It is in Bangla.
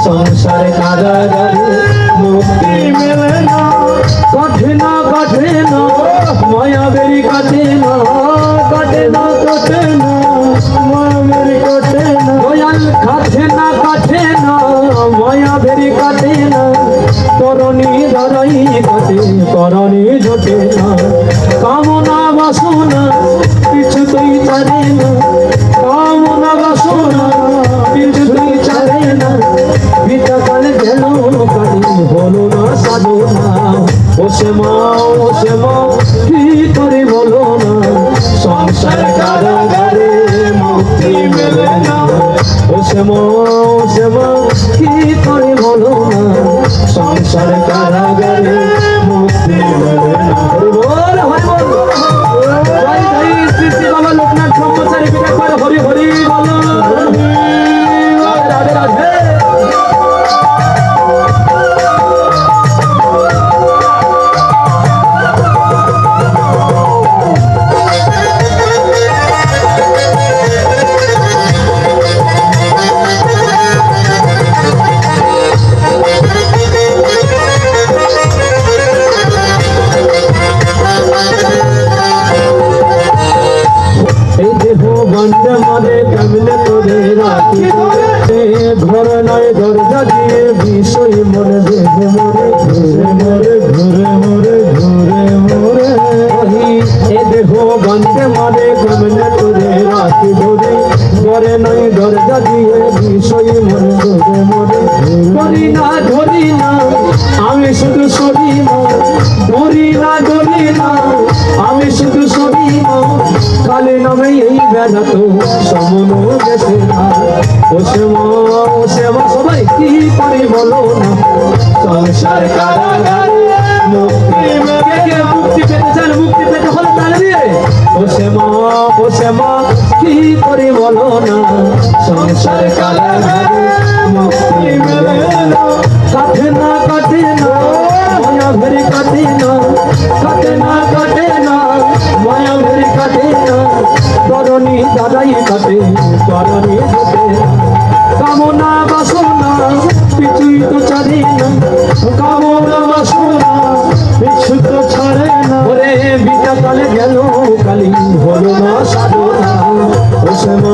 সংসার কারাগারে মুক্তি মেলে না। কাটে না কাটে না মায়াবেরি কাটে না, কাটে না কাটে না মায়াবেরি কাটে না। দয়াল কাটে না কাটে না মায়াবেরি কাটে না। করণী ধরাই কাটে করণী জোটে না। কামনা বাসনা কিছুতেই ছাড়ে না, কামনা বাসনা কিছুতেই ছাড়ে না। বিতাকাল গেল কালি হলো না সাধনা। ওসে মা কি করে বলো না, সংসার কারাগারে মুক্তি মেলে না। ওসে মা কি করে বলো না, সংসার কারাগারে মুক্তি মেলে না। হরি বল হরি বল জয় জয় শ্রী শ্রী বাবা লোকনাথ ব্রহ্মচারী পিতা করে হরি হরি বল। রাধে রাধে। বন্ধে মানে কেমনে তোরে রাখি ঘর নয় দরজা দিয়ে বিষয় মনে দেখে মরে ঘুরে মরে ঘুরে মরে ঘুরে মরে। এ দেহ বন্ধে মানে কেমনে তোরে রাখি ধরে ঘরে নয় দরজা দিয়ে বিষয় মনে ঘুরে মরে। ধরি না ধরি না আমি শুধু সরি না, ধরি না ধরি না আমি শুধু সরি না। কালে নামে এই বেলা তো সমন গেছে না। ওসে মা সবাই কি করে বলো না, সংসার কারাগারে মুক্তি মেলে। মুক্তি পেতে চান, মুক্তি পেতে হলে তাহলে দিয়ে ওসে মা কি করে বলো না, সংসার কারাগারে মুক্তি মেলে না। কাটে না কাটে না মায়া ভেরি কাটে না, কাটে না কাটে না মায়া ভেরি কাটে না। করণী দাদাই কাটে করণী জোটে না। কামনা বাসনা কিছুই তো ছাড়ে না, কামনা বাসনা কিছু তো ছাড়ে না। ওরে বিটা কালে গেল কালি হলো না সাধনা। ওসে মা